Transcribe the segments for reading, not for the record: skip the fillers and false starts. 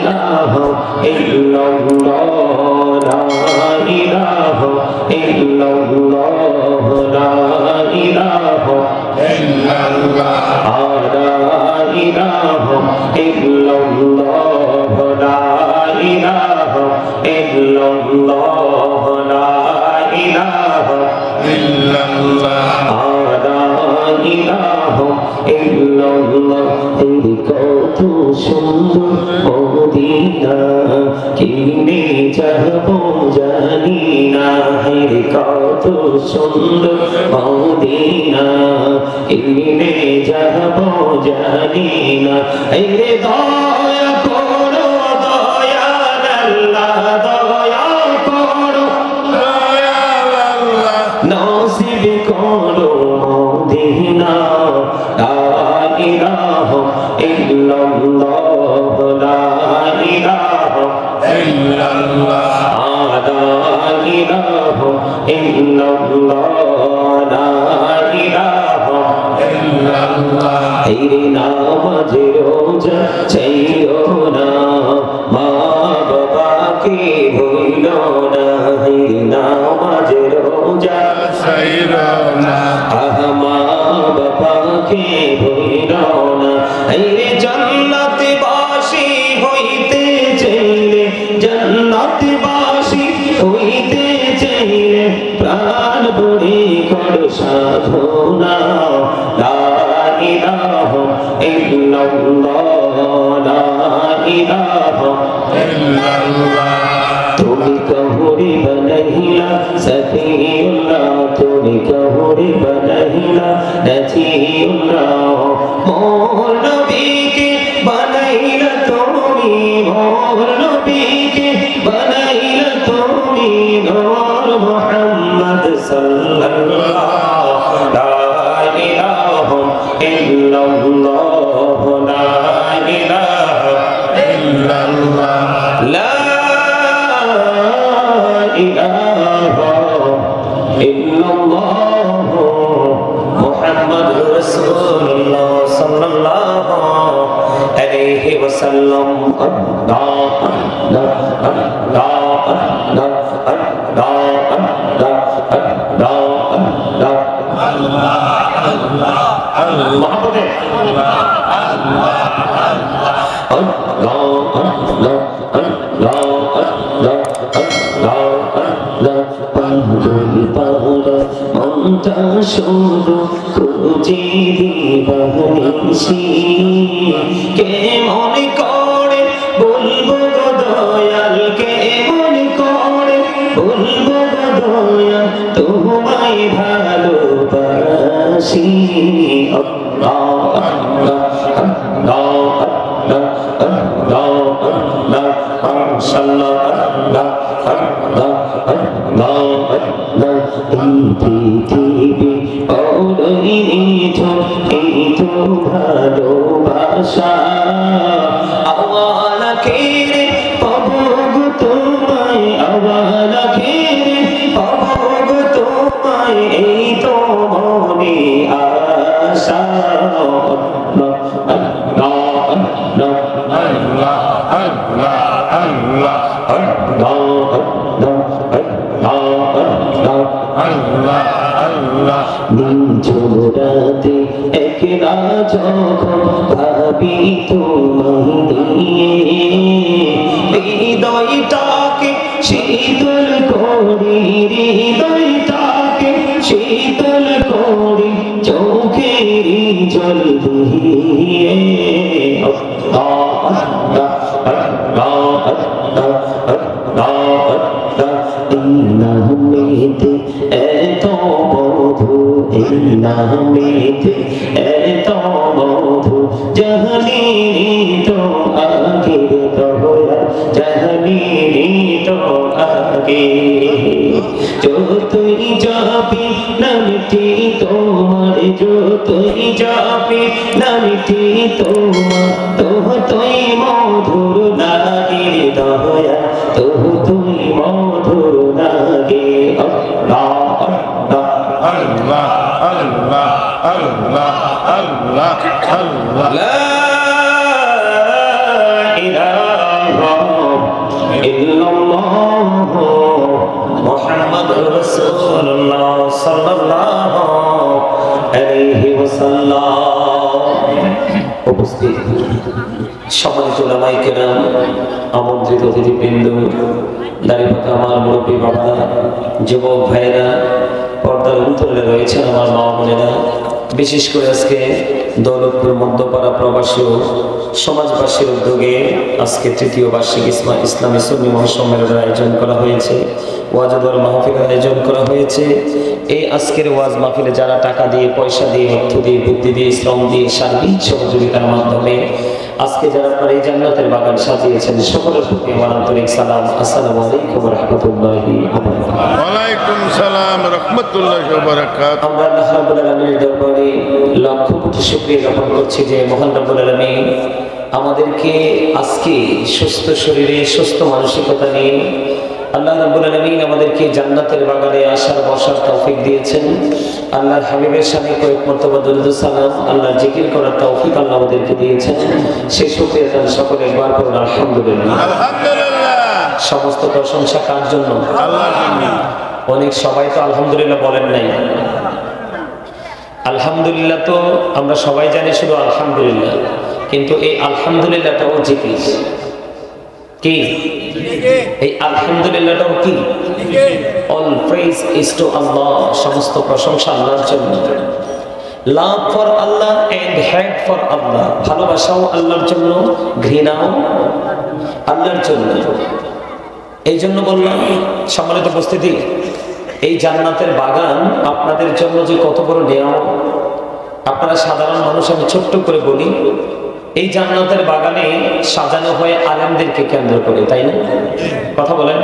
ইলাহা ইল্লাল্লাহ লা ইলাহা ইল্লাল্লাহ লা ইলাহা ইল্লাল্লাহ লা ইলাহা ইল্লাল্লাহ লা ইলাহা ইল্লাল্লাহ লা ইলাহা ইল্লাল্লাহ লা ইলাহা ইল্লাল্লাহ কত সুন্দর মদিনা কিনে যাব জানি না কত সুন্দর মদিনা কিনে যাব জানি না রে দয়া করো দয়াল আল্লাহ দয়া করো দয়াল আল্লাহ নসিব করো মদিনা লা ইলাহা ইল্লাল্লাহ লা ইলাহা ইল্লাল্লাহ লা ইলাহা ইল্লাল্লাহ লা ইলাহা ইল্লাল্লাহ এই নামাজ রোজা চাইও না মা বাবাকে ভুলো না এই নামাজ রোজা চাইও না মা বাবাকে ভুলো না এই জান্নাতে বাসী হইতে চাইলে জান্নাতে বাসী হইতে চাইলে প্রাণ ভরে কর সাধনা লা ইলাহা ইল্লাল্লাহ লা ইলাহা ইল্লাল্লাহ তুমি কহুরি বনহিলা সফিউল্লাহ তুমি কহুরি বনহিলা নজিউল্লাহ মোর নবীকে বানাইলা তুমি মোর নবীকে বানাইলা তুমি নূর মুহাম্মদ সাল্লাল্লাহু লা ইলাহা ইল্লাল্লাহ লা ইলাহা ইল্লাল্লাহ লা ইলাহা ইল্লাল্লাহ মুহাম্মাদুর রাসূলুল্লাহ সাল্লাল্লাহু আলাইহি ওয়াসাল্লাম আল্লাহ আল্লাহ আল্লাহ আল্লাহ আল্লাহ আল্লাহ আল্লাহ আল্লাহ আল্লাহ মুহাম্মদে আল্লাহ আল্লাহ আল্লাহ আল্লাহ আল্লাহ আল্লাহ পাগল পাগল মনটা শুধু খুঁজে দিবানিসি কে মনে করে বলবো গো দয়াল কে মনে করে বলবো গো দয়াল তোমায় ভালোবাসি আল্লাহ আল্লাহ আল্লাহ আল্লাহ আল্লাহ আল্লাহ মাশাআল্লাহ আল্লাহ আল্লাহ আল্লাহ আল্লাহ পৃথিবী বড়ই নিঠুর এই তো ভালোবাসা আওয়ালা কেড়ে পাবো গো তোমায় আওয়ালা কেড়ে পাবো গো তোমায় এই তো মনে আশা আল্লাহ আল্লাহ আল্লাহ আল্লাহ আল্লাহ আল্লাহ আল্লাহ আল্লাহ নিঝুরাতে একলা যখন ভাবি তোমায় নিয়ে হৃদয়টাকে শীতল করি হৃদয়টাকে শীতল করি চোখের জল দিয়ে আল্লাহ আল্লাহ আল্লাহ আল্লাহ আল্লাহ এই নামেতে এত মধু এই নামেতে এত মধু জানি তো আগে দয়া জানি তো আগে যতই যাবি নামটি তোমার যতই যাবি নামটি তোমার ততই মধুর লাগে দয়া ততই মধুর লাগে আল্লাহ আল্লাহ আল্লাহ আল্লাহ আল্লাহ আল্লাহ লা ইলাহা ওয়াসাল্লাম। উপস্থিত সম্মানিত উলামায়ে কেরাম, আমন্ত্রিত অতিথিবৃন্দ, দাঁড়িপাকা আমার মুরব্বী বাবারা, যুবক ভাইয়েরা, পর্দার অন্তরে রয়েছেন আমার মা বোনেরা, বিশেষ করে আজকে দৌলতপুর মধ্যপাড়া প্রবাসী ও সমাজবাসীর উদ্যোগে আজকে তৃতীয় বার্ষিক ইসলামী সুন্নি মহাসম্মেলনের আয়োজন করা হয়েছে, ওয়াজ ওয়াজ মাহফিলের আয়োজন করা হয়েছে। এই আজকের ওয়াজ মাহফিলে যারা টাকা দিয়ে, পয়সা দিয়ে, অর্থ দিয়ে, বুদ্ধি দিয়ে, শ্রম দিয়ে, সার্বিক সহযোগিতার মাধ্যমে আজকে যারা আপনারা এই জান্নাতের বাগান সাজিয়েছেন, সকলের প্রতি আমার আন্তরিক সালাম। আসসালামু আলাইকুম ওয়া রাহমাতুল্লাহি ওয়া বারাকাতুহু। ওয়া আলাইকুম সালাম ওয়া রাহমাতুল্লাহি ওয়া বারাকাতুহু। আমরা আল্লাহ রাব্বুল আলামিনের দরবারে লক্ষ কোটি শুকরিয়া জ্ঞাপন করছি যে মহান রাব্বুল আলামিন আমাদেরকে আজকে সুস্থ শরীরে, সুস্থ মানসিকতা নিয়ে আল্লাহ রাব্বুল আলামিন আমাদেরকে জান্নাতের বাগানে আসার বসার তৌফিক দিয়েছেন। আল্লাহর হাবিবের শানে কয়েক মর্তবা দরুদ সালাম, আল্লাহর জিকির করার তৌফিক আল্লাহ আমাদেরকে দিয়েছেন। সেই শুকরিয়া তার সকলে একবার করুন আলহামদুলিল্লাহ। আলহামদুলিল্লাহ। সমস্ত প্রশংসা কার জন্য? আল্লাহর জন্য। অনেক সবাই তো আলহামদুলিল্লাহ বলেন নাই। আলহামদুলিল্লাহ তো আমরা সবাই জানি শুধু আলহামদুলিল্লাহ, কিন্তু এই আলহামদুলিল্লাহটাও জিকির। কি এই আলহামদুলিল্লাহটাও কি? All praise is to Allah, সমস্ত প্রশংসা আল্লাহর জন্য। Love for Allah and hate for Allah, ভালোবাসাও আল্লাহর জন্য, ঘৃণাও আল্লাহর জন্য। এই জন্য বললাম সম্মানিত উপস্থিতি, এই জান্নাতের বাগান আপনাদের জন্য যে কত বড় নিয়ামত। আপনারা সাধারণ মানুষ, আমি ছোট্ট করে বলি, এই জান্নাতের বাগানে সাজানো হয় আলেমদেরকে কেন্দ্র করে, তাই না? কথা বলেন।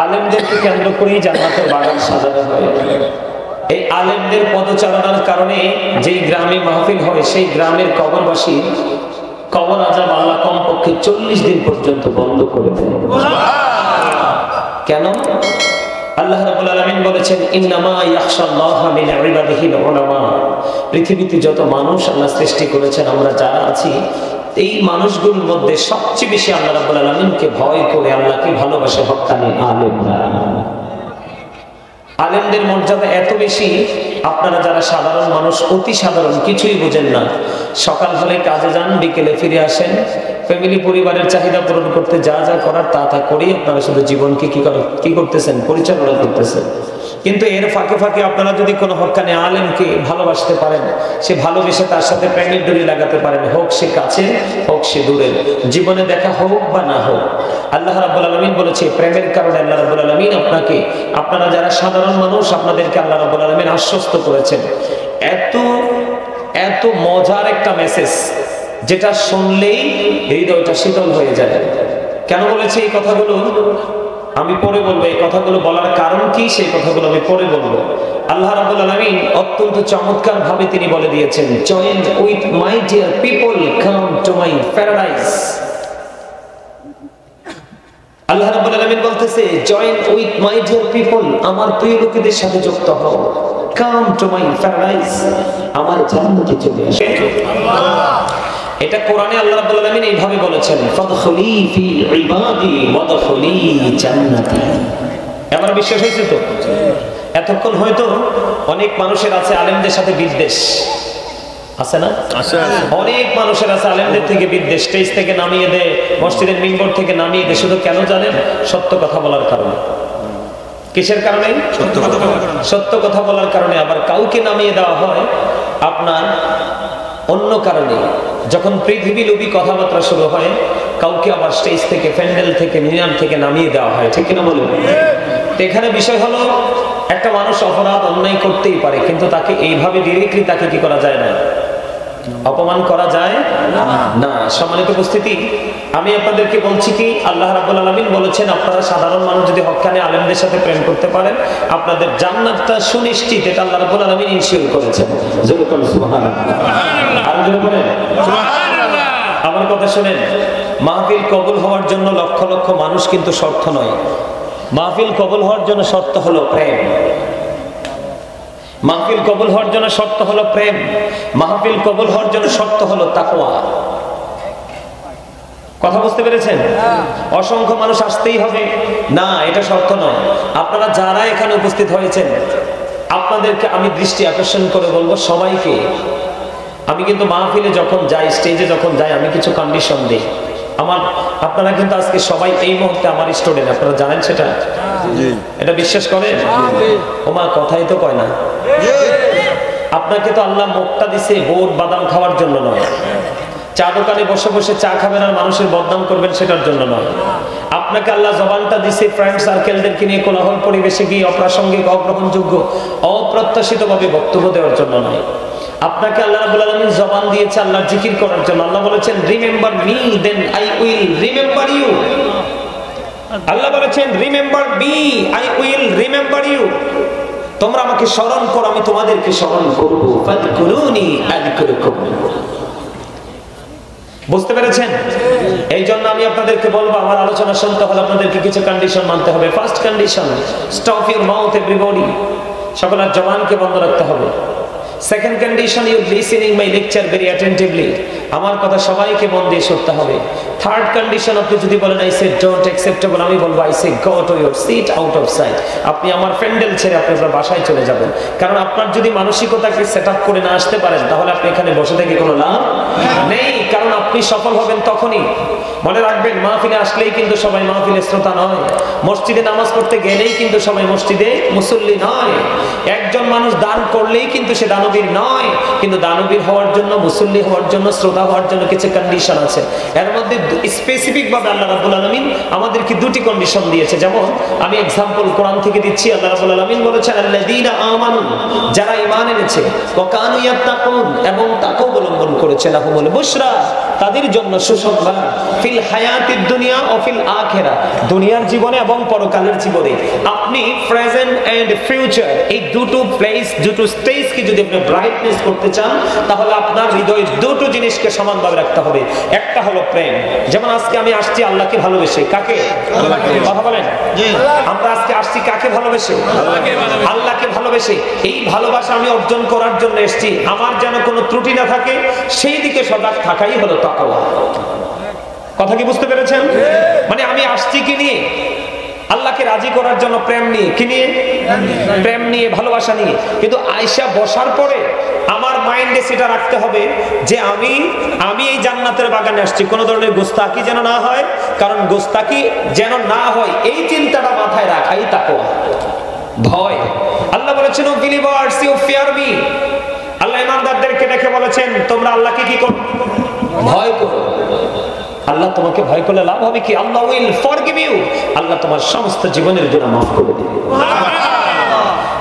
আলেমদেরকে কেন্দ্র করেই জান্নাতের বাগান সাজানো হয়। এই আলেমদের পদচারণার কারণে যেই গ্রামে মাহফিল হয়, সেই গ্রামের কবরবাসী কবর আযাব আল্লাহ কমপক্ষে 40 দিন পর্যন্ত বন্ধ করে দেয়। কেন? আল্লাহ রাব্বুল আলামিন বলেছেন, ইন্নামা ইয়াখশাল্লাহা মিন ইবাদিহিল উলামা। পৃথিবীতে যত মানুষ আল্লাহ সৃষ্টি করেছেন, আমরা যারা আছি, এই মানুষগুলোর মধ্যে সবচেয়ে বেশি আল্লাহ রাব্বুল আলামিনকে ভয় করে, আল্লাহকে ভালোবাসে হক্কানি আলেমরা। আলেমদের মর্যাদা এত বেশি, আপনারা যারা সাধারণ মানুষ, অতি সাধারণ, কিছুই বোঝেন না, সকাল হলে কাজে যান, বিকেলে ফিরে আসেন, ফ্যামিলি পরিবারের চাহিদা পূরণ করতে যা যা করার তা করেই আপনারা শুধু জীবনকে কি করতেছেন? পরিচালনা করতেছেন। কিন্তু এর ফাঁকে ফাঁকে আপনারা যদি কোনো হক্কানি আলেমকে ভালোবাসতে পারেন, সে ভালোবেসে তার সাথে প্রেমের ডুরি লাগাতে পারেন, হোক সে কাছে, হোক সে দূরে, জীবনে দেখা হোক বা না হোক, আল্লাহ রাব্বুল আলামিন বলেছে প্রেমের কারণে আল্লাহ রাব্বুল আলামিন আপনাকে, আপনারা যারা সাধারণ মানুষ, আপনাদেরকে আল্লাহ রাব্বুল আলামিন আশ্বস্ত করেছেন। এত এত মজার একটা মেসেজ, যেটা শুনলেই হৃদয়টা শীতল হয়ে যায়। কেন বলেছে এই কথাগুলো? আমি পরে বলবো। এই কথাগুলো বলার কারণ কি, সেই কথাগুলো আমি পরে বলবো। আল্লাহ রাব্বুল আলামিন অত্যন্ত চমৎকার ভাবে তিনি বলে দিয়েছেন, join with my dear people, come to my paradise. Allah রাব্বুল আলামিন বলতেছে, join with my dear people, আমার প্রিয় লোকেদের সাথে যুক্ত হও, কাম টু মাই প্যারাডাইস, আমার জান্নাতে চলে আসো। এটা কোরআনে আল্লাহ রাব্বুল আলামিন এইভাবে বলেছেন, ফাদখুলি ফি ইবাদি ওয়াদখুলি জান্নাতি। আমার বিশ্বাস হয়েছে তো? এতক্ষণ হয়তো অনেক মানুষের আছে আলেমদের সাথে বিদ্বেষ, আছে না? অনেক মানুষের আছে আলেমদের থেকে বিদ্বেষ, স্টেজ থেকে নামিয়ে দেয়, মসজিদের মিম্বর থেকে নামিয়ে দেয়, শুধু কেন জানেন? সত্য কথা বলার কারণে। কিসের কারণে? সত্য কথা বলার কারণে। আবার কাউকে নামিয়ে দেওয়া হয় আপনার অন্য কারণে। যখন পৃথিবী লোভী কথাবার্তা শুরু হয়, কাউকে আবার স্টেজ থেকে, প্যান্ডেল থেকে, মিনার থেকে নামিয়ে দেওয়া হয়, ঠিক কিনা বলুন? এখানে বিষয় হলো, একটা মানুষ অপরাধ অন্যায় করতেই পারে, কিন্তু তাকে এইভাবে ডিরেক্টলি তাকে কি করা যায় না, অপমান করা যায় না। সম্মানিত উপস্থিতি, আমি আপনাদেরকে বলছি কি, আল্লাহ রাব্বুল আলামিন বলেছেন, আপনারা সাধারণ মানুষ যদি হক্কানি আলেমদের সাথে প্রেম করতে পারেন, আপনাদের জান্নাতটা সুনিশ্চিত। এটা আল্লাহ রাব্বুল আলামিন ইনশিওর করেছেন। জোরে বলুন সুবহানাল্লাহ। আর জোরে বলেন সুবহানাল্লাহ। আমার কথা শুনেন, মাহফিল কবুল হওয়ার জন্য লক্ষ লক্ষ মানুষ কিন্তু শর্ত নয়। মাহফিল কবুল হওয়ার জন্য শর্ত হলো প্রেম। মাহফিল কবুল হওয়ার জন্য শর্ত হলো প্রেম। মাহফিল কবুল হওয়ার জন্য শর্ত হলো তাকওয়া। কথা বুঝতে পেরেছেন? অসংখ্য মানুষ আসতেই হবে না, এটা শর্ত নয়। আপনারা যারা এখানে উপস্থিত হয়েছেন, আপনাদেরকে আমি দৃষ্টি আকর্ষণ করে বলবো সবাইকে, আমি কিন্তু মাহফিলে যখন যাই, স্টেজে যখন যাই, আমি কিছু কন্ডিশন দিই। আপনারা কিন্তু আজকে সবাই এই মুহূর্তে আমার স্টুডেন্ট, আপনারা জানেন সেটা? এটা বিশ্বাস করেন? ওমা কথাই তো কয় না। আপনাকে তো আল্লাহ মুখটা দিছে বোট বাদাম খাওয়ার জন্য নয়, চা দোকানে বসে বসে চা খাবেন আর মানুষের বদনাম করবেন সেটার জন্য নয়। আপনাকে আল্লাহ জবানটা দিছে ফ্রেন্ড সার্কেলদেরকে নিয়ে কোলাহল পরিবেশে গিয়ে অপ্রাসঙ্গিক, অগ্রহণযোগ্য, অপ্রত্যাশিত ভাবে বক্তব্য দেওয়ার জন্য নয়। আপনাকে আল্লাহ রাব্বুল আলামিন জবান দিয়েছে আল্লাহর জিকির করার জন্য। আল্লাহ বলেছেন remember me then I will remember you. Allah বলেছেন remember me I will remember you. তোমরা আমাকে স্মরণ করো, আমি তোমাদেরকে স্মরণ করব। ফাযকুরুনি আযকুরুকুম। বুঝতে পেরেছেন? এই জন্য আমি আপনাদেরকে বলবো, আমার আলোচনা শুনতে হলে আপনাদেরকে কিছু কন্ডিশন মানতে হবে। First condition, stop your mouth everybody. সকলের জবানকে বন্ধ রাখতে হবে। Second condition, you listening my lecture very attentively. আমার কথা সবাইকে মন দিয়ে শুনতে হবে। থার্ড কন্ডিশন, আপনি যদি বলেন আই সে ডোন্ট অ্যাকসেপ্টেবল, আমি বলবো I say go to your seat out of sight. আপনি আমার প্যান্ডেল ছেড়ে আপনি আপনার বাসায় চলে যাবেন। কারণ আপনার যদি মানসিকতাকে সেট আপ করে না আসতে পারেন, তাহলে আপনি এখানে বসে থেকে কোনো লাভ নেই। কারণ আপনি সফল হবেন তখনই। মনে রাখবেন, মাহফিলে আসলেই কিন্তু সবাই মাহফিলের শ্রোতা নয়। মসজিদে নামাজ পড়তে গেলেই কিন্তু সবাই মসজিদে মুসল্লি নয়। একজন মানুষ দান করলেই কিন্তু সে দানবীর নয়। কিন্তু দানবীর হওয়ার জন্য, মুসল্লি হওয়ার জন্য, শ্রোতা হওয়ার জন্য কিছু কন্ডিশন আছে। এর মধ্যে স্পেসিফিক ভাবে আল্লাহ রাব্বুল আলামিন আমাদেরকে দুটি কন্ডিশন দিয়েছে। যেমন আমি এক্সাম্পল কোরআন থেকে দিচ্ছি। আল্লাহ রাব্বুল আলামিন বলেছেন আল্লাযীনা আমানু, যারা ঈমান এনেছে, ওয়া কানু ইয়াত্তাকুন, এবং তাকওয়া অবলম্বন করেছে, লাহুমুল বুশরা, তাদের জন্য সুসংবাদ, ফিল হায়াতিদ দুনিয়া ও ফিল আখিরা, দুনিয়ার জীবনে এবং পরকালের জীবনে। আপনি প্রেজেন্ট এন্ড ফিউচার, এই দুটো প্লেস, দুটো স্টেজকে যদি আপনি ব্রাইটনেস করতে চান, তাহলে আপনার হৃদয়ে দুটো জিনিসকে সমানভাবে রাখতে হবে। একটা হলো প্রেম। যেমন আজকে আমি আসছি আল্লাহকে ভালোবেসে। কাকে? আল্লাহকে। কথা বলেন। আমরা আজকে আসছি কাকে ভালোবেসে? আল্লাহকে ভালোবেসে। এই ভালোবাসা আমি অর্জন করার জন্য এসেছি। আমার যেন কোনো ত্রুটি না থাকে, সেই দিকে সজাগ থাকাই হলো তাকওয়া। কথা কি বুঝতে পেরেছেন? মানে আমি আসছি কি নিয়ে? আল্লাহকে রাজি করার জন্য। প্রেম নিয়ে। কি নিয়ে? প্রেম নিয়ে, ভালোবাসা নিয়ে। কিন্তু আয়েশা বসার পরে আমার মাইন্ডে সেটা রাখতে হবে যে আমি এই জান্নাতের বাগানে আসছি, কোনো ধরনের গোস্তাকি যেন না হয়। কারণ গোস্তাকি যেন না হয়, এই চিন্তাটা মাথায় রাখাই তাকওয়া, ভয়। আল্লাহ বলেছেন O believers you fear me. Allah ইমানদারদেরকে দেখে বলেছেন তোমরা আল্লাহকে কি করো? ভয় করো। আল্লাহ তোমাকে ভয় করলে লাভ হবে কি? আল্লাহ উইল ফরগিভ ইউ। আল্লাহ তোমার সমস্ত জীবনের গুনাহ মাফ করে দিবে।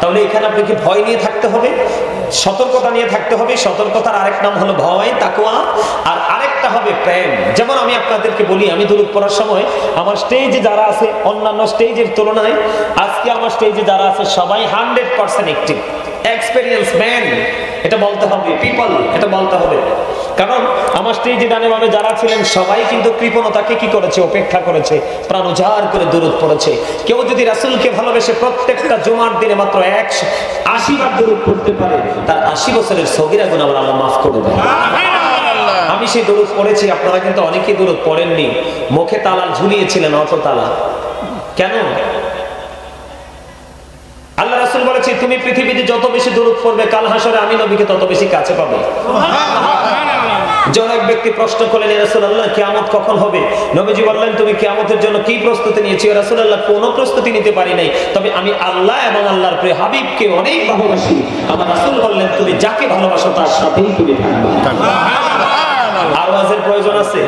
তাহলে এখানে আপনাকে ভয় নিয়ে থাকতে হবে, সতর্কতা নিয়ে থাকতে হবে। সতর্কতার আরেক নাম হলো ভয়, তাকওয়া। আর আরেকটা হবে প্রেম। যেমন আমি আপনাদেরকে বলি, আমি দুরূদ পড়ার সময় আমার স্টেজে যারা আছে, অন্যান্য স্টেজের তুলনায় আজকে আমার স্টেজে যারা আছে সবাই 100% অ্যাক্টিভ, এক্সপেরিয়েন্স ম্যান। এটা বলতে হবে, পিপল, এটা বলতে হবে। কারণ আমার স্টেজে ডানে বামে যারা ছিলেন সবাই কিন্তু কৃপণতাকে কি করেছে? উপেক্ষা করেছে, প্রাণ উজাড় করে দুরূদ পড়েছে। কেউ যদি রাসূলকে ভালোবেসে প্রত্যেকটা জুমার দিনে মাত্র 180 বার দুরূদ পড়তে পারে, তার 80 বছরের সগীরা গুনাহ আল্লাহ মাফ করে দেন। আমি সেই দুরূদ পড়েছি, আপনারা কিন্তু অনেকেই দুরূদ পড়েননি। মুখে তালা ঝুলিয়েছিলেন, অটো তালা। কেন? আল্লাহ রাসূল বলেছে তুমি পৃথিবীতে যত বেশি দুরূদ পড়বে, কাল হাসরে আমি নবীকে তত বেশি কাছে পাবে। এক ব্যক্তি প্রশ্ন করলেন, ইয়া রাসূলুল্লাহ কিয়ামত কখন হবে? নবীজি বললেন তুমি কিয়ামতের জন্য কি প্রস্তুতি নিয়েছো? ইয়া রাসূলুল্লাহ কোনো প্রস্তুতি নিতে পারি নাই, তবে আমি আল্লাহ এবং আল্লাহর প্রিয় হাবিবকে অনেক ভালোবাসি। আমার রাসূল বললেন তুমি যাকে ভালোবাসো তার সাথেই তুমি থাকবে। আওয়াজের প্রয়োজন আছে।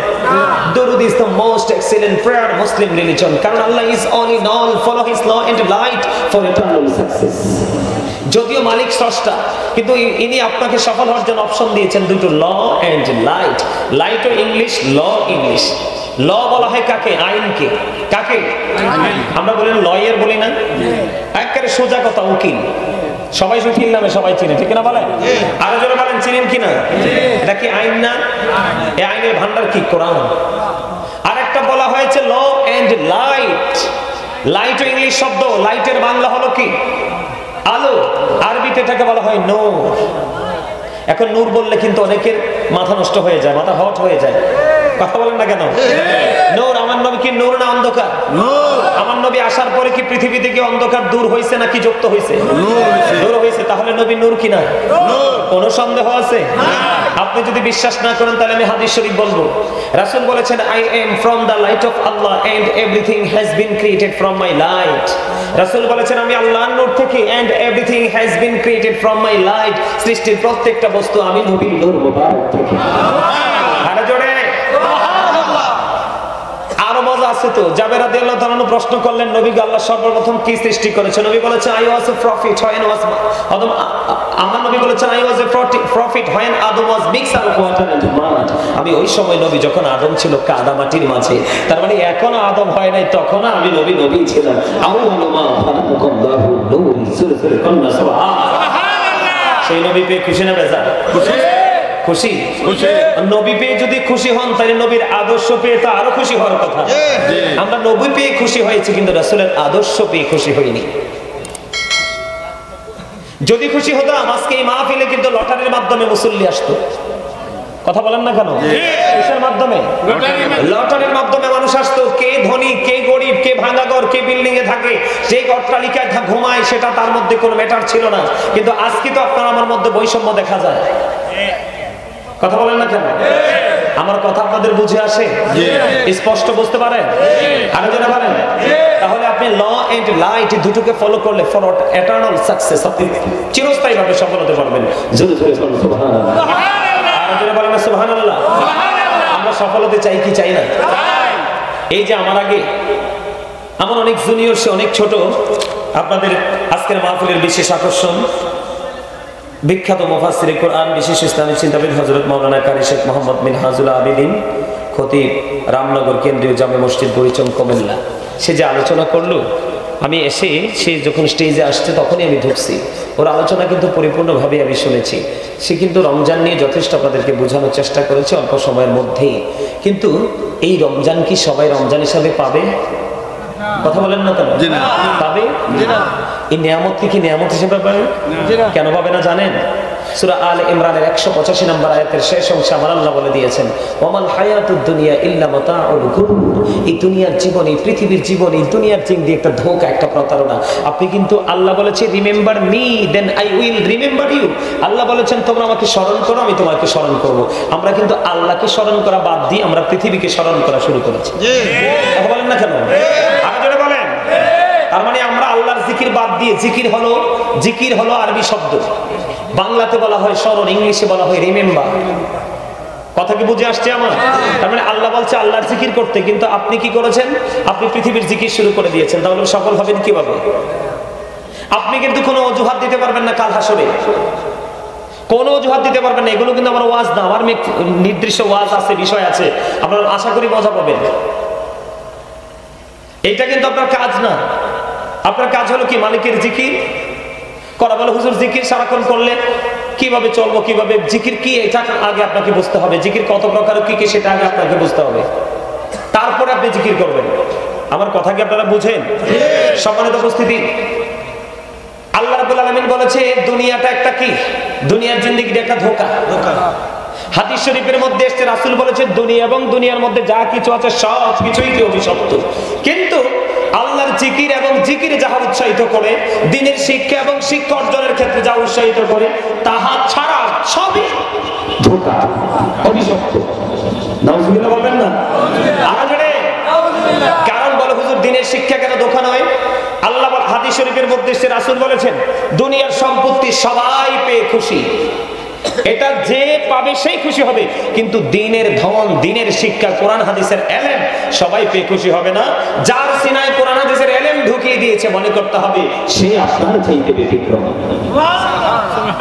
দুরূদ is the most excellent prayer Muslim religion, কারণ আল্লাহ is all in all, follow his law and light for eternal success। যদিও মালিক স্রষ্টা, কিন্তু ইনি আপনাকে সফল হওয়ার জন্য অপশন দিয়েছেন দুটো, ল এন্ড লাইট। লাইট ও ইংলিশ, ল ইংলিশ। ল বলা হয় কাকে? আইনকে। কাকে? আমরা বলি লয়ার বলি না? একেবারে সোজা কথা, উকিল। সবাই উকিল নামে সবাই চিনে, ঠিক না বলেন? আরো জোরে বলেন, চিনেন কিনা? এটা কি আইন না? এই আইনের ভান্ডার কি? কোরআন। আরেকটা বলা হয়েছে ল এন্ড লাইট। লাইট ও ইংলিশ শব্দ। লাইটের বাংলা হলো কি? আলো। আরবিতে এটাকে বলা হয় নূর। এখন নূর বললে কিন্তু অনেকের মাথা নষ্ট হয়ে যায়, মাথা হট হয়ে যায়। কথা বলেন না কেন? নূর, আমার নবী কি নূর না অন্ধকার? আমার নবী আসার পরে কি পৃথিবী থেকে অন্ধকার দূর হয়েছে নাকি যুক্ত হয়েছে? দূর হয়েছে। তাহলে নবী নূর কিনা? কোন সন্দেহ আছে? আপনি যদি বিশ্বাস না করেন তাহলে আমি হাদিস শরীফ বলবো। রাসূল বলেছেন, I am from the light of Allah and everything has been created from my light. রাসূল বলেছেন, আমি আল্লাহর নূর থেকে and everything has been created from my light. সৃষ্টির প্রত্যেকটা বস্তু আমি নবীর নূর মোবারক থেকে। আরে জোরে আরো মজা আছে তো। জাবের রাদিয়াল্লাহু তাআলা প্রশ্ন করলেন, নবী আল্লাহ সর্বপ্রথম কি সৃষ্টি করেছেন? নবী বলেছেন, I was a prophet when was Adam. আমার নবী বলেছেন, I was a prophet when Adam was mixture of water and mud. আমি ওই সময় নবী যখন আদম ছিল কাদা মাটির মাঝে। তার মানে এখনো আদম হয় নাই, তখন আমি নবী ছিলাম। আউয়ালু মা খালাকাল্লাহু নূর। সুরে কন্যা সুবহানাল্লাহ। সেই নবী পেয়ে খুশি না বেজার? খুশি। নবী পেয়ে যদি খুশি হন তাহলে নবীর আদর্শ পেয়ে তো আরো খুশি হওয়ার কথা। আমরা নবী পেয়ে খুশি হয়েছি কিন্তু রাসূলের আদর্শ পেয়ে খুশি হইনি। যদি খুশি হতাম আজকে এই মাহফিলে কিন্তু লটারির মাধ্যমে মুসল্লি আসতো। কথা বলেন না কেন? কিসের মাধ্যমে? লটারির মাধ্যমে মানুষ আসতো। কে ধনী, কে গরিব, কে ভাঙাঘর, কে বিল্ডিং এ থাকে, যে অট্টালিকায় ঘুমায়, সেটা তার মধ্যে কোনো ম্যাটার ছিল না। কিন্তু আজকে তো আপনার আমার মধ্যে বৈষম্য দেখা যায়। কথা বলেন না কেন? আমার কথা আপনাদের বুঝে আসে? স্পষ্ট বুঝতে পারেন? আরো জানা পারেন? তাহলে আপনি ল এন্ড লাইট দুটোকে ফলো করলে ফর এটারনাল সাকসেস, আপনি চিরস্থায়ী ভাবে সফল হতে পারবেন। জোরে জোরে বলুন সুবহানাল্লাহ। আরো জোরে বলেন সুবহানাল্লাহ। আমরা সফল হতে চাই কি চাই না? এই যে আমার আগে আমার অনেক জুনিয়র, সে অনেক ছোট, আপনাদের আজকের মাহফিলের বিশেষ আকর্ষণ বিখ্যাত মুফাসসিরে কোরআন, বিশেষ ইসলামী চিন্তাবিদ হযরত মাওলানা কারি শেখ মোহাম্মদ মিনহাজুল আবেদিন, খতিব, রামনগর কেন্দ্রীয় জামে মসজিদ বরিচং কুমিল্লা। সে যে আলোচনা করলো, আমি এসে সে যখন স্টেজে আসছে তখনই আমি ঢুকছি। ওর আলোচনা কিন্তু পরিপূর্ণভাবে আমি শুনেছি। সে কিন্তু রমজান নিয়ে যথেষ্ট আপনাদেরকে বোঝানোর চেষ্টা করেছে অল্প সময়ের মধ্যেই। কিন্তু এই রমজান কি সবাই রমজান হিসাবে পাবে? কথা বলেন না কেন? পাবে? এই নিয়ামত কি নিয়ামত হিসেবে পাবে? কেন পাবে না জানেন? সূরা আলে ইমরানের 185 নম্বর আয়াতের শেষ অংশে আমার আল্লাহ বলে দিয়েছেন, ওয়ামাল হায়াতুদ দুনিয়া ইল্লা মাতাউল গুরুর। এই দুনিয়ার জীবন, এই পৃথিবীর জীবন, এই দুনিয়ার জিন্দি একটা ধোঁকা, একটা প্রতারণা। আপনি কিন্তু আল্লাহ বলেছে, remember me then I will remember you. Allah বলেছেন, তোমরা আমাকে স্মরণ করো, আমি তোমাকে স্মরণ করব। আমরা কিন্তু আল্লাহকে স্মরণ করা বাদ দিয়ে আমরা পৃথিবীকে স্মরণ করা শুরু করেছি। কথা বলেন না কেন? আরো জোরে বলেন। তার মানে আমরা আল্লাহর জিকির বাদ দিয়ে, জিকির হলো আরবি শব্দ, বাংলাতে বলা হয় স্মরণ, ইংলিশে বলা হয় রিমেম্বার। কথা কি বুঝে আসছে আমার? তার মানে আল্লাহ বলছে আল্লাহর জিকির করতে, কিন্তু আপনি কি করেছেন? আপনি পৃথিবীর জিকির শুরু করে দিয়েছেন। তাহলে সফল হবেন কিভাবে? আপনি কিন্তু কোনো অজুহাত দিতে পারবেন না কাল হাসরে, কোনো অজুহাত দিতে পারবেন না। এগুলো কিন্তু আমার ওয়াজ না, আমার নির্দিষ্ট ওয়াজ আছে, বিষয় আছে। আপনারা আশা করি মজা পাবেন। এটা কিন্তু আপনার কাজ না। আপনার কাজ হলো কি? মালিকের জিকির করা। বলে হুজুর জিকির সারাক্ষণ করলে কিভাবে চলবো, কিভাবে জিকির কি, এটা আগে আপনাকে বুঝতে হবে। জিকির কত প্রকার, কি কি, সেটা আগে আপনাকে বুঝতে হবে, তারপরে আপনি জিকির করবেন। আমার কথা কি আপনারা বুঝেন? সম্মানিত উপস্থিতি, আল্লাহ রাব্বুল আলামিন বলেছে দুনিয়াটা একটা কি, দুনিয়ার জিন্দেগিটা একটা ধোঁকা। হাদিস শরীফের মধ্যে এসেছে, রাসূল বলেছে দুনিয়া এবং দুনিয়ার মধ্যে যা কিছু আছে সব কিছুই কি অভিশপ্ত। কিন্তু আল্লাহর জিকির এবং জিকিরে যাহা উৎসাহিত করে, দ্বীনের শিক্ষা এবং শিক্ষা অর্জনের ক্ষেত্রে যা উৎসাহিত করে, তাহা ছাড়া সবই ধোঁকা, অভিশপ্ত। নাউজুবিল্লাহ বলবেন না? কারণ বলে হুজুর দ্বীনের শিক্ষা কেন ধোঁকা নয়? আল্লাহ হাদিস শরীফের মধ্যে এসেছে, রাসূল বলেছেন দুনিয়ার সম্পত্তি সবাই পেয়ে খুশি, এটা যে পাবে সেই খুশি হবে, কিন্তু দ্বীনের ধন, দ্বীনের শিক্ষা, কোরআন হাদিসের ইলম সবাই পেয়ে খুশি হবে না। যার সিনায় কোরআন হাদিসের ইলম ঢুকিয়ে দিয়েছে, মনে করতে হবে সে আপনার চাইতে ব্যতিক্রম।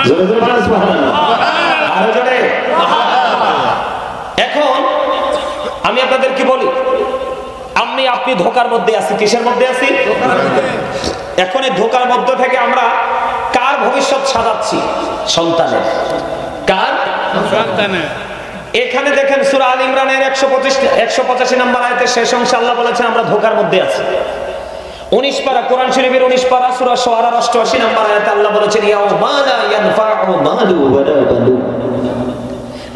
জোরে জোরে বলেন সুবহানাল্লাহ। আরো জোরে। এখন আমি আপনাদেরকে বলি, আপনি ধোঁকার মধ্যে আছি। কিসের মধ্যে আছি? এখন এই ধোঁকার মধ্য থেকে আমরা কার ভবিষ্যৎ সাজাচ্ছি? সন্তানের। কার? সন্তানের। এখানে দেখেন সূরা আল ইমরানের 185 নম্বর আয়াতের শেষ অংশে আল্লাহ বলেছেন আমরা ধোঁকার মধ্যে আছি। 19 পারা কোরআন শরীফের 19 পারা সূরা শুআরার 88 নম্বর আয়াতে আল্লাহ বলেছেন ইয়াউমা লা ইয়ানফাউ মালু ওয়ালা বানুন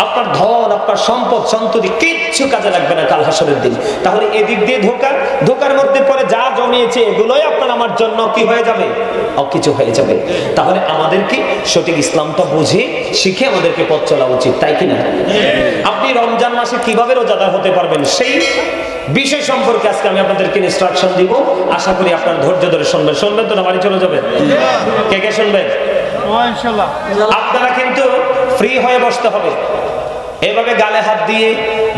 আপনার ধন, আপনার সম্পদ, সন্ততি কিচ্ছু কাজে লাগবে না কাল হাসরের দিন। তাহলে এদিক দিয়ে ধোকার মধ্যে পরে যা জমিয়েছে এগুলোই আপনার আমার জন্য কি হয়ে যাবে? অকিছু হয়ে যাবে। তাহলে আমাদের কি সঠিক ইসলামটা বুঝে শিখে আমাদেরকে পথ চলা উচিত, তাই কিনা? আপনি রমজান মাসে কিভাবে রোজাদার হতে পারবেন সেই বিষয় সম্পর্কে আজকে আমি আপনাদেরকে ইনস্ট্রাকশন দিব। আশা করি আপনার ধৈর্য ধরে শুনবেন তো না বাড়ি চলে যাবেন? কে কে শুনবেন? আপনারা কিন্তু ফ্রি হয়ে বসতে হবে। এভাবে গালে হাত দিয়ে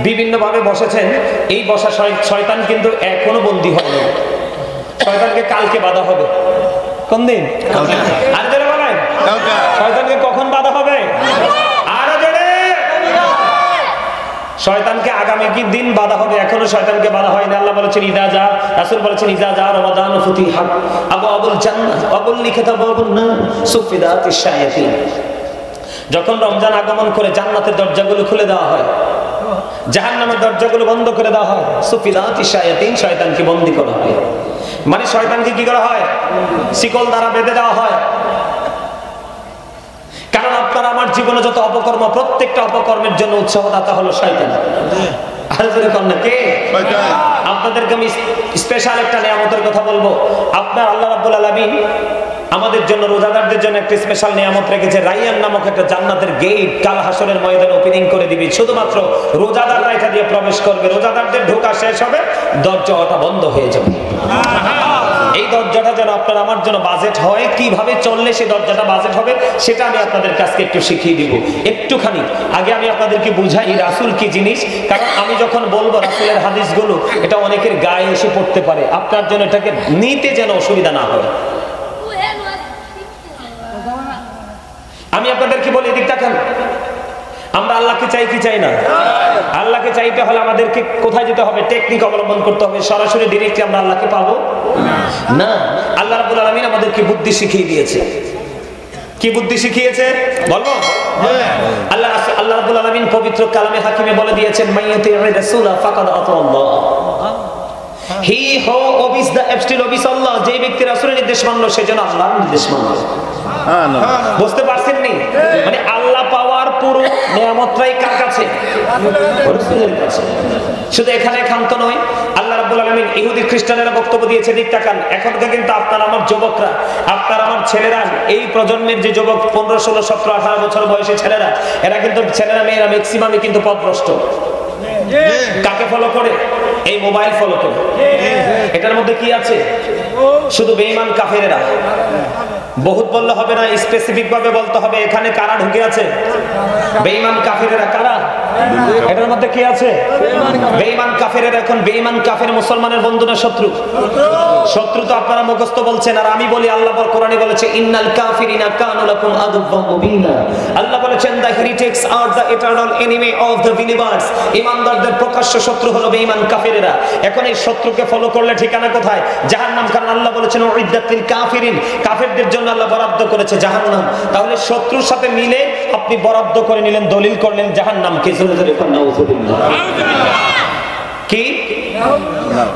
বিভিন্ন ভাবে বসেছেন, এই বসা শয়তান কিন্তু এখনো বন্দী হয়নি। শয়তানকে কালকে বাধা হবে। কোন দিন? আর জোরে বলেন, শয়তানকে কখন বাধা হবে? আরো জোরে। শয়তানকে আগামী কি দিন বাধা হবে, এখনো শয়তানকে বাধা হয়নি। আল্লাহ বলেছেন ইদা যা, রাসূল বলেছেন ইদা যা রমাদান ফুতিহাত আবওয়াবুল জান্নাহ ওয়া বুল্লিকাত আবওয়াবুন নার সুফিদাতিশ শায়াতিন। যখন রমজান আগমন করে জান্নাতের দরজাগুলো খুলে দেওয়া হয়, জাহান্নামের দরজাগুলো বন্ধ করে দেওয়া হয়। সুফিদাতিশ শায়াতিন, শয়তানকে বন্দী করা হয়। মানে শয়তানকে কি করা হয়? শিকল দ্বারা বেঁধে দেওয়া হয়। কারণ আপনার আমার জীবনে যত অপকর্ম, প্রত্যেকটা অপকর্মের জন্য উৎসাহদাতা হলো শয়তান। আপনাদেরকে আমি স্পেশাল একটা নিয়ামতের কথা বলবো। আপনার আল্লাহ রাব্বুল আলামিন আমাদের জন্য, রোজাদারদের জন্য একটা স্পেশাল নিয়ামত রেখেছে। রাইয়ান নামক একটা জান্নাতের গেট কাল হাসরের ময়দানে ওপেনিং করে দিবে। শুধুমাত্র রোজাদাররা এটা দিয়ে প্রবেশ করবে। রোজাদারদের ঢোকা শেষ হবে, দরজাটা বন্ধ হয়ে যাবে। এই দরজাটা যেন আপনার আমার জন্য বাজেট হয়, কিভাবে চললে সেই দরজাটা বাজেট হবে সেটা আমি আপনাদের কাছে একটু শিখিয়ে দিব। একটুখানি আগে আমি আপনাদেরকে বুঝাই রাসূল কি জিনিস। কারণ আমি যখন বলবো রাসূলের হাদিসগুলো, এটা অনেকের গায়ে এসে পড়তে পারে। আপনার জন্য এটাকে নিতে যেন অসুবিধা না হয়। আমি আপনাদেরকে বলি, এদিক তাকান। আমরা আল্লাহকে চাই কি চাই না? আল্লাহকে চাইতে হলে আমাদেরকে কোথায় যেতে হবে? টেকনিক অবলম্বন করতে হবে। সরাসরি ডিরেক্টলি আমরা আল্লাহকে পাবো না। আল্লাহ রাব্বুল আলামিন আমাদেরকে বুদ্ধি শিখিয়ে দিয়েছে। কি বুদ্ধি শিখিয়েছে বলবো? আল্লাহ রাব্বুল আলামিন পবিত্র কালামে হাকিমে বলে দিয়েছেন, মাইয়াতির রাসূলা ফাকাদ আতাল্লাহ। হি হু ওবিস দা অ্যাবস্টিল ওবিস আল্লাহ। যে ব্যক্তি রাসূলের নির্দেশ মানলো সে যেন আল্লাহর নির্দেশ মানলো। বুঝতে পারছেন নি? মানে আল্লাহ পাওয়ার পুরো নিয়ামতটাই কার কাছে? রাসূলের কাছে। শুধু এখানে ক্ষান্ত নয়, আল্লাহ রাব্বুল আলামিন ইহুদি খ্রিস্টানেরা বক্তব্য দিয়েছে। দিক তাকান, এখনকার কিন্তু আপনার আমার যুবকরা, আপনার আমার ছেলেরা, এই প্রজন্মের যে যুবক 15, 16, 17, 18 বছর বয়সী ছেলেরা, এরা কিন্তু ছেলেরা মেয়েরা ম্যাক্সিমামই কিন্তু পথভ্রষ্ট। কাকে ফলো করে? এই মোবাইল ফলো করে। এটার মধ্যে কি আছে? শুধু বেঈমান কাফেরেরা। বহুত বললে হবে না, স্পেসিফিক ভাবে বলতে হবে এখানে কারা ঢুকে আছে। বেঈমান কাফেরেরা কারা? এটার মধ্যে কি আছে? বেঈমান কাফেরেরা। এখন বেঈমান কাফের মুসলমানের বন্ধু না শত্রু? শত্রু তো আপনারা মুখস্থ বলছেন, আর আমি বলি আল্লাহ কোরআনে বলেছে ইন্নাল কাফিরিনা কানু লাকুম আদুওয়াম মুবিনা। আল্লাহ বলেছেন the heretics are the eternal enemy of the believers। ঈমানদারদের প্রকাশ্য শত্রু হলো বেঈমান কাফেরেরা। এখন এই শত্রুকে ফলো করলে ঠিকানা কোথায়? জাহান্নাম। কারণ আল্লাহ বলেছেন উইদ্দাতিল কাফিরিন, কাফেরদের জন্য আল্লাহ বরাদ্দ করেছে জাহান্নাম। তাহলে শত্রুর সাথে মিলে আপনি বরাদ্দ করে নিলেন, দলিল করলেন জাহান্নামকে। কি?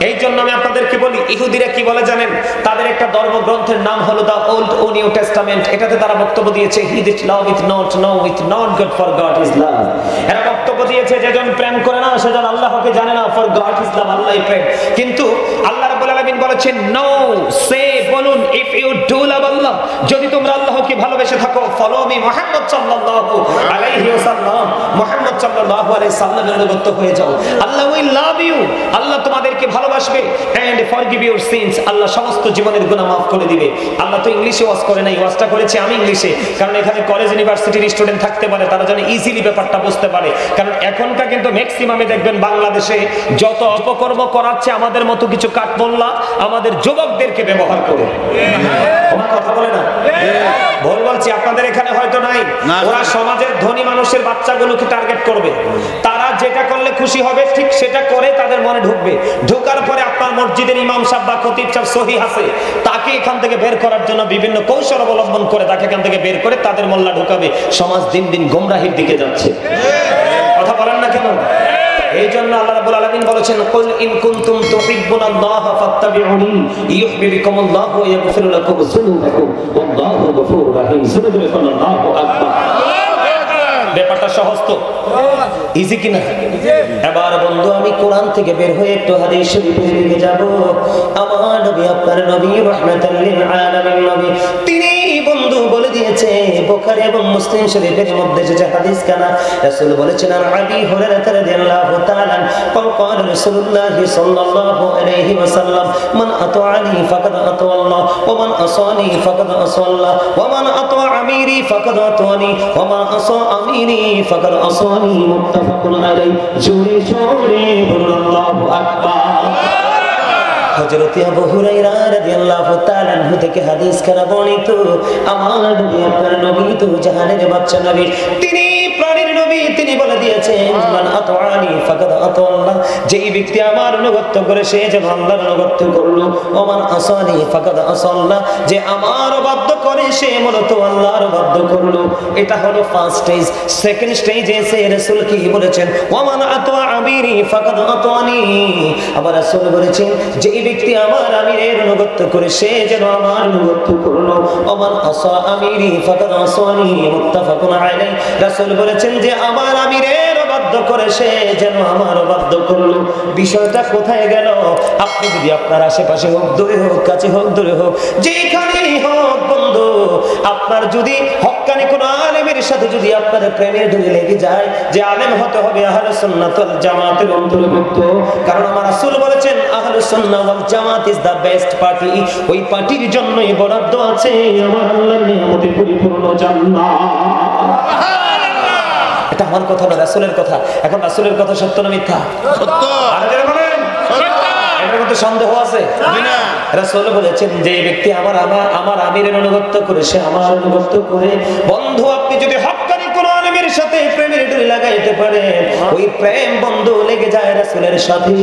এই জন্য আমি আপনাদেরকে বলি, ইহুদিরা কি বলে জানেন? তাদের একটা ধর্মগ্রন্থের নাম হলো দা ওল্ড ও নিউ টেস্টামেন্ট। এটাতে তারা বক্তব্য দিয়েছে he that loveth not knoweth not God for God is love। এরা বক্তব্য দিয়েছে যেজন প্রেম করে না সেজন আল্লাহকে জানে না, for God is love, আল্লাহই প্রেম। কিন্তু আল্লাহ রাব্বুল আলামিন বলেছেন নো, সে বলুন ইফ ইউ ডু লাভ আল্লাহ, যদি তোমরা আল্লাহকে ভালোবেসে থাকো, ফলো মি মুহাম্মদ সাল্লাল্লাহু আলাইহি ওয়াসাল্লাম, মুহাম্মদ সাল্লাল্লাহু আলাইহি সাল্লামের অনুগত হয়ে যাও। আল্লাহ উইল লাভ ইউ, আল্লাহ তোমাদেরকে ভালোবাসবে। এন্ড ফরগিভ ইউর সিনস, আল্লাহ সমস্ত জীবনের গুনাহ মাফ করে দিবে। আল্লাহ তো ইংলিশে ওয়াজ করে নাই, ওয়াজটা করেছি আমি ইংলিশে। কারণ এখানে কলেজ ইউনিভার্সিটির স্টুডেন্ট থাকতে পারে, তারা যেন ইজিলি ব্যাপারটা বুঝতে পারে। কারণ এখনকার কিন্তু ম্যাক্সিমামে দেখবেন বাংলাদেশে যত অপকর্ম করাচ্ছে আমাদের মতো কিছু কাঠমোল্লা আমাদের যুবকদেরকে ব্যবহার করে। আমার কথা বলে না? ভুল বলছি? আপনাদের এখানে হয়তো নাই। ওরা সমাজের ধনী মানুষের বাচ্চাগুলোকে টার্গেট করবে। তারা যেটা করলে খুশি হবে ঠিক সেটা করে তাদের মনে ঢুকবে। ঢোকার পরে আপনার মসজিদের ইমাম সাহেব বা খতিব সাহেব সহি আছে, তাকে এখান থেকে বের করার জন্য বিভিন্ন কৌশল অবলম্বন করে তাকে এখান থেকে বের করে তাদের মোল্লা ঢুকাবে। সমাজ দিন দিন গোমরাহির দিকে যাচ্ছে। কথা বলেন না কেন? এই জন্য আল্লাহ রাব্বুল আলামিন বলেছেন কুল ইন কুনতুম তুহিব্বুনাল্লাহ ফাত্তাবিউনি ইউহিব্বুকুমুল্লাহু ওয়া ইয়াগফির লাকুম যুনুবাকুম ওয়াল্লাহু গফুরুর রাহিম। সুবহানাল্লাহু আকবার। ব্যাপারটা সহজ তো, ইজি কিনা? এবার বন্ধু আমি কোরআন থেকে বের হয়ে একটু হাদিস শরীফে দিকে যাব। আমার নবী, আপনার নবী, রাহমাতাল লিল আলামিন নবী, তিনি বন্ধু বলে দিয়েছে বুখারী এবং মুসলিম শরীফের মধ্যে যে হাদিস কানা রাসূল বলেছেন, আর আবি হুরায়রা রাদিয়াল্লাহু তাআলা قال رسول الله صلى الله عليه وسلم من أطاعني فقد أطاع الله ومن عصاني فقد عصى الله ومن أطاع أميري فقد أطاعني ومن عصى أميري فقد عصاني متفق عليه জোরে জোরে বলুন আল্লাহু আকবার। হযরত আবু হুরায়রা রাদিয়াল্লাহু তাআলা আনহু থেকে হাদিস কানা বর্ণিত, আমার নবী, আপনার নবী তো জাহানের বাদশা নবী, তিনি প্রাণের নবী, তিনি বলে দিয়েছেন মান আতাআনি ফাকাদ আতাআল্লাহ, যেই ব্যক্তি আমার অনুগত করে সে যেন আল্লাহর অনুগত করলো, ওমান আসানি ফাকাদ আসাল্লাহ, যে আমার অবাধ্য করে সে মূলত আল্লাহর অবাধ্য করলো। এটা হলো ফার্স্ট স্টেজ। সেকেন্ড স্টেজে এসে রাসূল কি বলেছেন, ওমান আতা আমিরি ফাকাদ আতাআনি, আবার রাসূল বলেছেন যেই ব্যক্তি আমার আমিরের অনুগত করে সে যেন আমার অনুগত করলো, ওমান আসা আমিরি ফাকাদ আসানি, মুত্তাফাকুন আলাইহি। রাসূল বলেছেন যে আমার আমিরের অবাধ্য করে সে যেন আমার অবাধ্য করলো। বিষয়টা কোথায় গেল? আপনি যদি আপনার আশেপাশে হোক, দূরে হোক, কাছে হোক, দূরে হোক, যেখানেই হোক বন্ধু, আপনার যদি হক্কানি কোন আলেমের সাথে যদি আপনার প্রেমের ডুবে লেগে যায়, যে আলেম হতে হবে আহলুস সুন্নাত ওয়াল জামাতের অন্তর্ভুক্ত, কারণ আমার রাসূল বলেছেন আহলুস সুন্নাহ ওয়াল জামাত ইজ দা বেস্ট পার্টি। ওই পার্টির জন্যই বরাদ্দ আছে আমার আল্লাহর নিয়ামতে পরিপূর্ণ জান্নাত। এটা আমার কথা না, রাসূলের কথা। এখন রাসূলের কথা সত্য না মিথ্যা? সত্য। আর যারা বলেন সত্য, এটার মধ্যে সন্দেহ আছে না? রাসূল বলেছেন যে ব্যক্তি আমার আমিরের অনুগত করে সে আমার অনুগত করে। বন্ধু আপনি যদি হক্কানি কোন আলেমের সাথে প্রেমের ডুরি লাগাইতে পারেন, ওই প্রেম বন্ধু লেগে যায় রাসূলের সাথে।